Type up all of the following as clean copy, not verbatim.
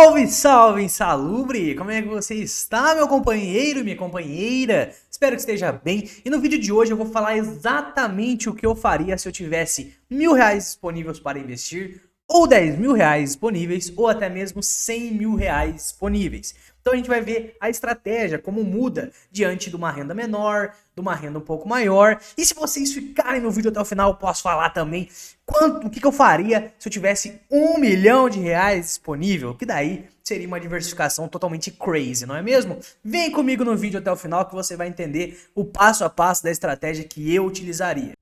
Salve, salve, insalubre! Como é que você está, meu companheiro e minha companheira? Espero que esteja bem. E no vídeo de hoje eu vou falar exatamente o que eu faria se eu tivesse R$ 1.000 disponíveis para investir, ou R$ 10.000 disponíveis, ou até mesmo R$ 100.000 disponíveis. Então a gente vai ver a estratégia, como muda diante de uma renda menor, de uma renda um pouco maior. E se vocês ficarem no vídeo até o final, eu posso falar também o que eu faria se eu tivesse R$ 1.000.000 disponível, que daí seria uma diversificação totalmente crazy, não é mesmo? Vem comigo no vídeo até o final que você vai entender o passo a passo da estratégia que eu utilizaria.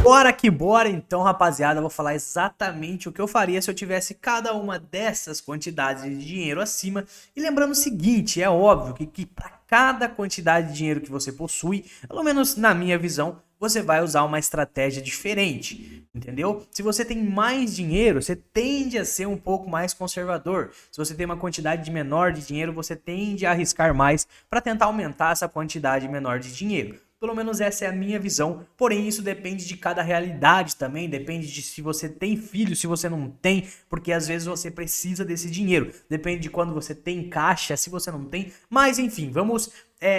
Bora que bora então, rapaziada, eu vou falar exatamente o que eu faria se eu tivesse cada uma dessas quantidades de dinheiro acima. E lembrando o seguinte, é óbvio que para cada quantidade de dinheiro que você possui, pelo menos na minha visão, você vai usar uma estratégia diferente, entendeu? Se você tem mais dinheiro, você tende a ser um pouco mais conservador. Se você tem uma quantidade menor de dinheiro, você tende a arriscar mais para tentar aumentar essa quantidade menor de dinheiro. Pelo menos essa é a minha visão, porém isso depende de cada realidade também, depende de se você tem filho, se você não tem, porque às vezes você precisa desse dinheiro, depende de quando você tem caixa, se você não tem, mas enfim, vamos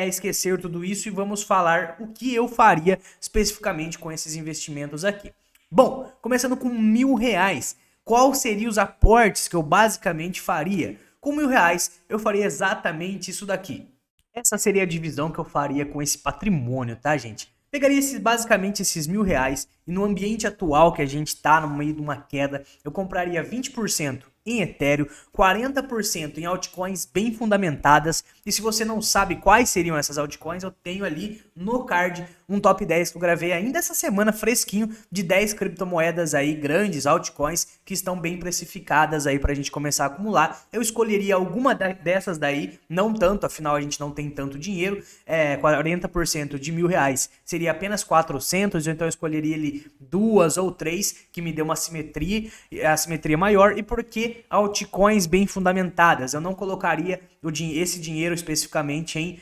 esquecer tudo isso e vamos falar o que eu faria especificamente com esses investimentos aqui. Bom, começando com R$ 1.000, qual seriam os aportes que eu basicamente faria? Com R$ 1.000 eu faria exatamente isso daqui. Essa seria a divisão que eu faria com esse patrimônio, tá, gente? Pegaria basicamente esses R$ 1.000 e no ambiente atual que a gente tá no meio de uma queda, eu compraria 20% em Ethereum, 40% em altcoins bem fundamentadas. E se você não sabe quais seriam essas altcoins, eu tenho ali no card um top 10 que eu gravei ainda essa semana fresquinho de 10 criptomoedas aí, grandes altcoins que estão bem precificadas aí pra gente começar a acumular. Eu escolheria alguma dessas daí, não tanto, afinal a gente não tem tanto dinheiro, 40% de R$ 1.000 seria apenas 400, então eu escolheria ali 2 ou 3 que me dê uma simetria, a simetria maior, e porque altcoins bem fundamentadas, eu não colocaria esse dinheiro especificamente em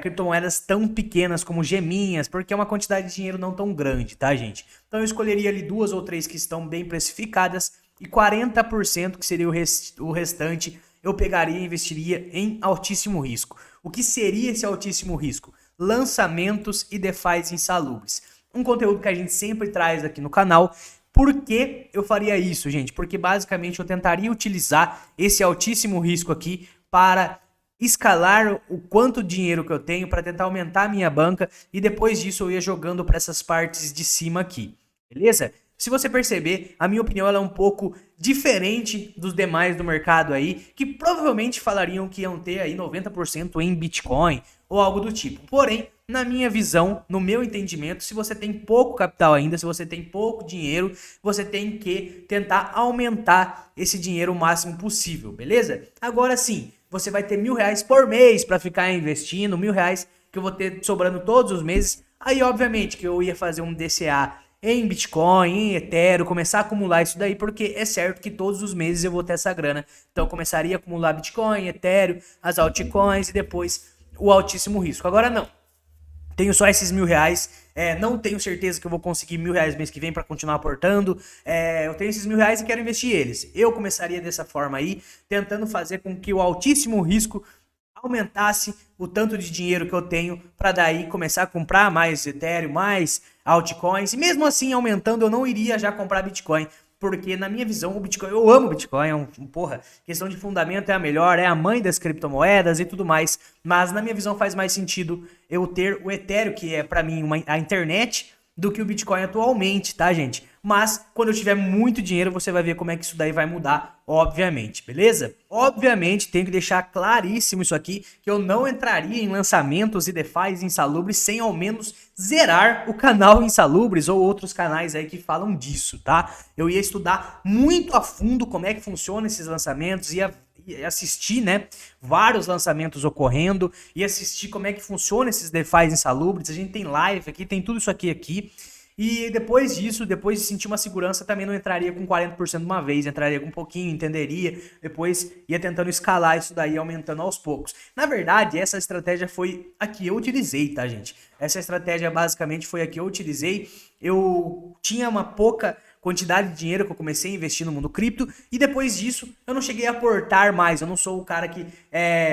criptomoedas tão pequenas como geminhas, porque é uma quantidade de dinheiro não tão grande, tá, gente? Então eu escolheria ali 2 ou 3 que estão bem precificadas e 40%, que seria o restante, eu pegaria e investiria em altíssimo risco. O que seria esse altíssimo risco? Lançamentos e DeFis insalubres. Um conteúdo que a gente sempre traz aqui no canal. Por que eu faria isso, gente? Porque basicamente eu tentaria utilizar esse altíssimo risco aqui para escalar o quanto dinheiro que eu tenho, para tentar aumentar a minha banca, e depois disso eu ia jogando para essas partes de cima aqui, beleza? Se você perceber, a minha opinião ela é um pouco diferente dos demais do mercado aí, que provavelmente falariam que iam ter aí 90% em Bitcoin ou algo do tipo. Porém, na minha visão, no meu entendimento, se você tem pouco capital ainda, se você tem pouco dinheiro, você tem que tentar aumentar esse dinheiro o máximo possível, beleza? Agora sim, você vai ter R$ 1.000 por mês para ficar investindo, R$ 1.000 que eu vou ter sobrando todos os meses. Aí, obviamente, que eu ia fazer um DCA em Bitcoin, em Ethereum, começar a acumular isso daí, porque é certo que todos os meses eu vou ter essa grana. Então, eu começaria a acumular Bitcoin, Ethereum, as altcoins e depois o altíssimo risco. Agora, não. Tenho só esses R$ 1.000, não tenho certeza que eu vou conseguir R$ 1.000 mês que vem para continuar aportando, eu tenho esses R$ 1.000 e quero investir eles. Eu começaria dessa forma aí, tentando fazer com que o altíssimo risco aumentasse o tanto de dinheiro que eu tenho para daí começar a comprar mais Ethereum, mais altcoins, e mesmo assim aumentando eu não iria já comprar Bitcoin, porque na minha visão o Bitcoin, eu amo Bitcoin, questão de fundamento é a melhor, é a mãe das criptomoedas e tudo mais, mas na minha visão faz mais sentido eu ter o Ethereum, que é para mim a internet, do que o Bitcoin atualmente, tá, gente? Mas quando eu tiver muito dinheiro, você vai ver como é que isso daí vai mudar, obviamente, beleza? Obviamente, tenho que deixar claríssimo isso aqui, que eu não entraria em lançamentos e DeFis insalubres sem ao menos zerar o canal Insalubres ou outros canais aí que falam disso, tá? Eu ia estudar muito a fundo como é que funciona esses lançamentos, ia assistir, né, vários lançamentos ocorrendo e assistir como é que funciona esses DeFis insalubres. A gente tem live aqui, tem tudo isso aqui E depois disso, depois de sentir uma segurança, também não entraria com 40% de uma vez, entraria com um pouquinho, entenderia, depois ia tentando escalar isso daí, aumentando aos poucos. Na verdade, essa estratégia foi a que eu utilizei, tá, gente? Essa estratégia basicamente foi a que eu utilizei. Eu tinha uma pouca quantidade de dinheiro que eu comecei a investir no mundo cripto e depois disso eu não cheguei a aportar mais. Eu não sou o cara que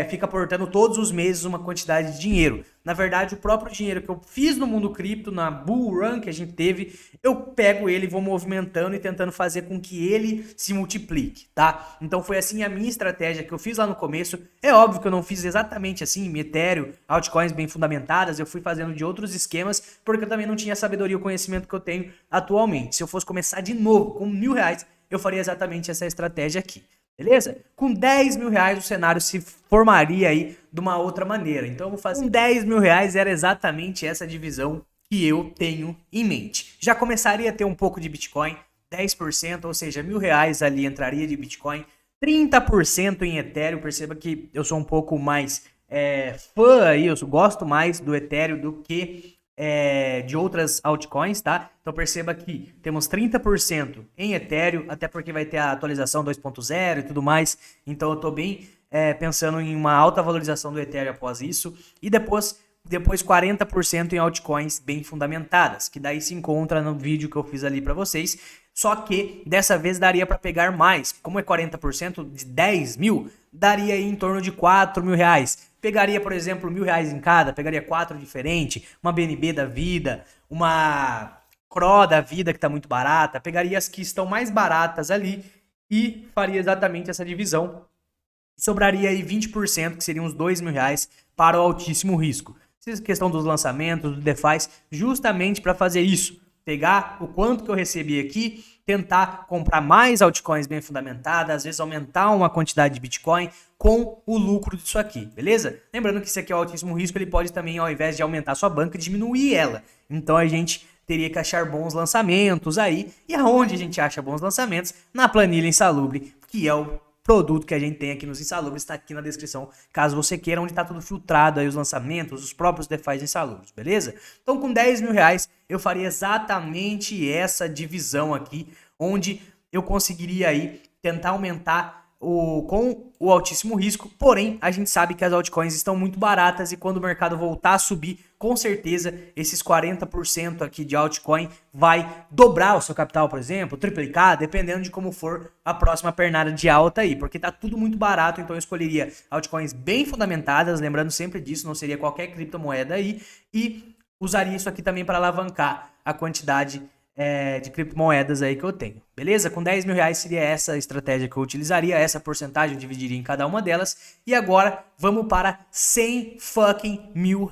fica aportando todos os meses uma quantidade de dinheiro. Na verdade, o próprio dinheiro que eu fiz no mundo cripto, na bull run que a gente teve, eu pego ele e vou movimentando e tentando fazer com que ele se multiplique, tá? Então foi assim a minha estratégia que eu fiz lá no começo. É óbvio que eu não fiz exatamente assim, Ethereum, altcoins bem fundamentadas, eu fui fazendo de outros esquemas, porque eu também não tinha a sabedoria e o conhecimento que eu tenho atualmente. Se eu fosse começar de novo com R$1.000, eu faria exatamente essa estratégia aqui. Beleza? Com R$10.000 o cenário se formaria aí de uma outra maneira. Então eu vou fazer com R$10.000 era exatamente essa divisão que eu tenho em mente. Já começaria a ter um pouco de Bitcoin, 10%, ou seja, R$1.000 ali entraria de Bitcoin, 30% em Ethereum. Perceba que eu sou um pouco mais fã aí, eu gosto mais do Ethereum do que de outras altcoins, tá? Então perceba que temos 30% em Ethereum, até porque vai ter a atualização 2.0 e tudo mais. Então eu tô bem pensando em uma alta valorização do Ethereum após isso. E depois 40% em altcoins bem fundamentadas, que daí se encontra no vídeo que eu fiz ali para vocês. Só que dessa vez daria para pegar mais. Como é 40% de 10 mil, daria aí em torno de R$4.000. Pegaria, por exemplo, R$1.000 em cada, pegaria 4 diferentes, uma BNB da vida, uma CRO da vida que está muito barata, pegaria as que estão mais baratas ali e faria exatamente essa divisão. Sobraria aí 20%, que seriam uns R$2.000 para o altíssimo risco. Essa questão dos lançamentos, do DeFi, justamente para fazer isso. Pegar o quanto que eu recebi aqui, tentar comprar mais altcoins bem fundamentadas, às vezes aumentar uma quantidade de Bitcoin com o lucro disso aqui, beleza? Lembrando que isso aqui é o altíssimo risco, ele pode também, ao invés de aumentar a sua banca, diminuir ela. Então a gente teria que achar bons lançamentos aí. E aonde a gente acha bons lançamentos? Na planilha Insalubre, que é o produto que a gente tem aqui nos Insalubres, está aqui na descrição, caso você queira, onde está tudo filtrado aí, os lançamentos, os próprios DeFi Insalubres, beleza? Então com R$10.000 eu faria exatamente essa divisão aqui, onde eu conseguiria aí tentar aumentar com o altíssimo risco, porém a gente sabe que as altcoins estão muito baratas e quando o mercado voltar a subir, com certeza esses 40% aqui de altcoin vai dobrar o seu capital, por exemplo, triplicar, dependendo de como for a próxima pernada de alta aí, porque tá tudo muito barato, então eu escolheria altcoins bem fundamentadas, lembrando sempre disso, não seria qualquer criptomoeda aí, e usaria isso aqui também para alavancar a quantidade de criptomoedas aí que eu tenho, beleza? Com R$10.000 seria essa estratégia que eu utilizaria, essa porcentagem eu dividiria em cada uma delas. E agora vamos para R$100.000. Com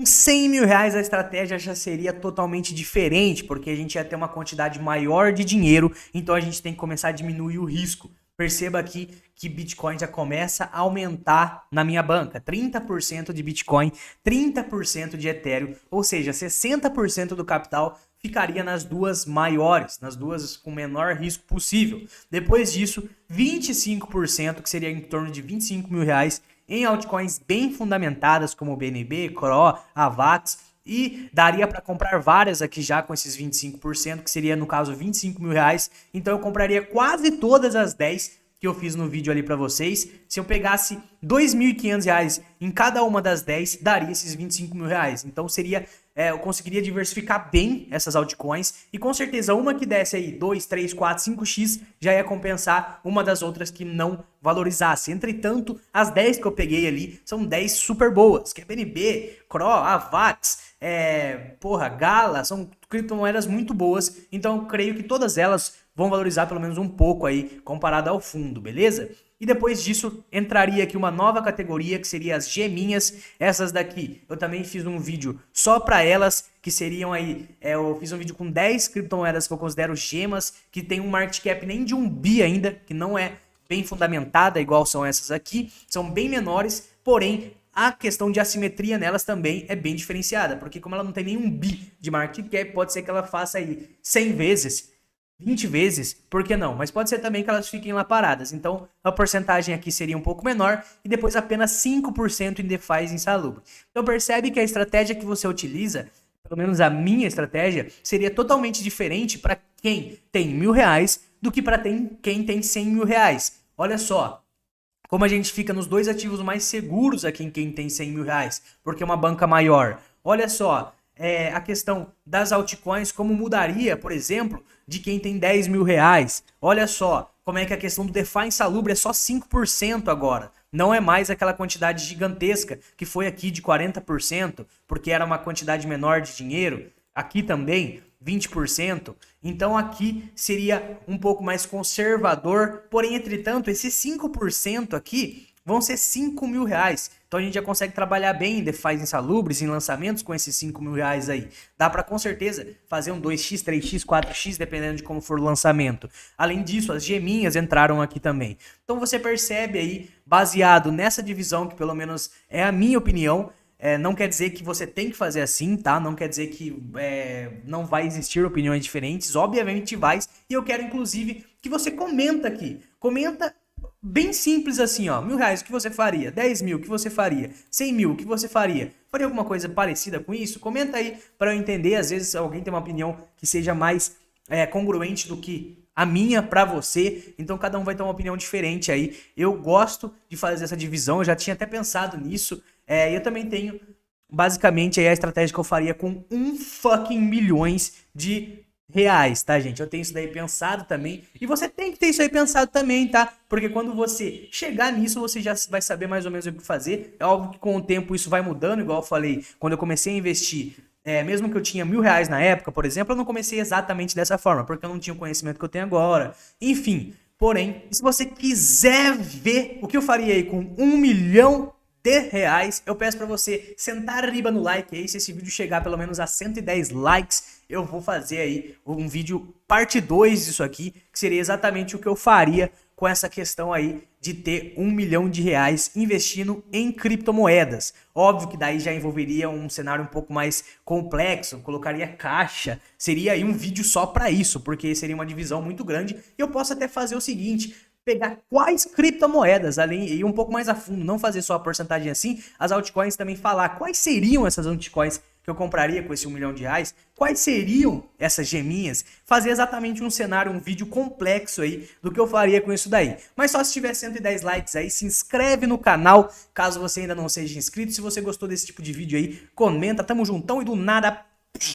R$100.000 a estratégia já seria totalmente diferente, porque a gente ia ter uma quantidade maior de dinheiro, então a gente tem que começar a diminuir o risco. Perceba aqui que Bitcoin já começa a aumentar na minha banca. 30% de Bitcoin, 30% de Ethereum, ou seja, 60% do capital ficaria nas duas maiores, nas duas com o menor risco possível. Depois disso, 25%, que seria em torno de R$25.000, em altcoins bem fundamentadas, como BNB, CRO, AVAX, e daria para comprar várias aqui já com esses 25%, que seria no caso R$25.000. Então eu compraria quase todas as 10 que eu fiz no vídeo ali para vocês. Se eu pegasse R$2.500 em cada uma das 10, daria esses R$25.000. Então seria eu conseguiria diversificar bem essas altcoins e com certeza uma que desse aí 2, 3, 4, 5x já ia compensar uma das outras que não valorizasse. Entretanto, as 10 que eu peguei ali são 10 super boas, que é BNB, CRO, AVAX, Gala, são criptomoedas muito boas, então eu creio que todas elas vão valorizar pelo menos um pouco aí comparado ao fundo, beleza? E depois disso, entraria aqui uma nova categoria, que seria as geminhas. Essas daqui, eu também fiz um vídeo só para elas, que seriam aí... eu fiz um vídeo com 10 criptomoedas que eu considero gemas, que tem um market cap nem de 1 bi ainda, que não é bem fundamentada, igual são essas aqui. São bem menores, porém... a questão de assimetria nelas também é bem diferenciada, porque como ela não tem nenhum bi de market cap, pode ser que ela faça aí 100 vezes, 20 vezes, por que não? Mas pode ser também que elas fiquem lá paradas. Então, a porcentagem aqui seria um pouco menor e depois apenas 5% em DeFi insalubre. Então, percebe que a estratégia que você utiliza, pelo menos a minha estratégia, seria totalmente diferente para quem tem R$ 1.000 do que para quem tem R$ 100.000. Olha só, como a gente fica nos dois ativos mais seguros aqui em quem tem R$ 100.000, porque é uma banca maior. Olha só, a questão das altcoins, como mudaria, por exemplo, de quem tem R$ 10.000. Olha só, como é que a questão do DeFi insalubre é só 5% agora. Não é mais aquela quantidade gigantesca que foi aqui de 40%, porque era uma quantidade menor de dinheiro. Aqui também, 20%. Então aqui seria um pouco mais conservador. Porém, entretanto, esses 5% aqui vão ser R$ 5.000. Então a gente já consegue trabalhar bem em DeFi insalubres, em lançamentos com esses R$ 5.000 aí. Dá para com certeza fazer um 2x, 3x, 4x, dependendo de como for o lançamento. Além disso, as geminhas entraram aqui também. Então você percebe aí, baseado nessa divisão, que pelo menos é a minha opinião, não quer dizer que você tem que fazer assim, tá? Não quer dizer que não vai existir opiniões diferentes. Obviamente vai. E eu quero, inclusive, que você comenta aqui. Comenta bem simples assim, ó. R$ 1.000, o que você faria? 10 mil, o que você faria? 100 mil, o que você faria? Faria alguma coisa parecida com isso? Comenta aí para eu entender. Às vezes alguém tem uma opinião que seja mais congruente do que a minha para você. Então cada um vai ter uma opinião diferente aí. Eu gosto de fazer essa divisão. Eu já tinha até pensado nisso. Eu também tenho basicamente aí a estratégia que eu faria com 1 fucking milhões de reais, tá, gente? Eu tenho isso daí pensado também. E você tem que ter isso aí pensado também, tá? Porque quando você chegar nisso, você já vai saber mais ou menos o que fazer. É óbvio que com o tempo isso vai mudando, igual eu falei, quando eu comecei a investir, mesmo que eu tinha R$ 1.000 na época, por exemplo, eu não comecei exatamente dessa forma, porque eu não tinha o conhecimento que eu tenho agora. Enfim, porém, se você quiser ver o que eu faria aí com R$ 1 milhão, eu peço pra você sentar arriba no like aí. Se esse vídeo chegar pelo menos a 110 likes, eu vou fazer aí um vídeo parte 2 disso aqui, que seria exatamente o que eu faria com essa questão aí de ter R$ 1 milhão investindo em criptomoedas. Óbvio que daí já envolveria um cenário um pouco mais complexo, colocaria caixa, seria aí um vídeo só pra isso, porque seria uma divisão muito grande. E eu posso até fazer o seguinte: pegar quais criptomoedas, além e ir um pouco mais a fundo, não fazer só a porcentagem assim, as altcoins também falar quais seriam essas altcoins que eu compraria com esse R$ 1 milhão, quais seriam essas geminhas, fazer exatamente um cenário, um vídeo complexo aí do que eu faria com isso daí. Mas só se tiver 110 likes aí, se inscreve no canal, caso você ainda não seja inscrito. Se você gostou desse tipo de vídeo aí, comenta, tamo juntão e do nada...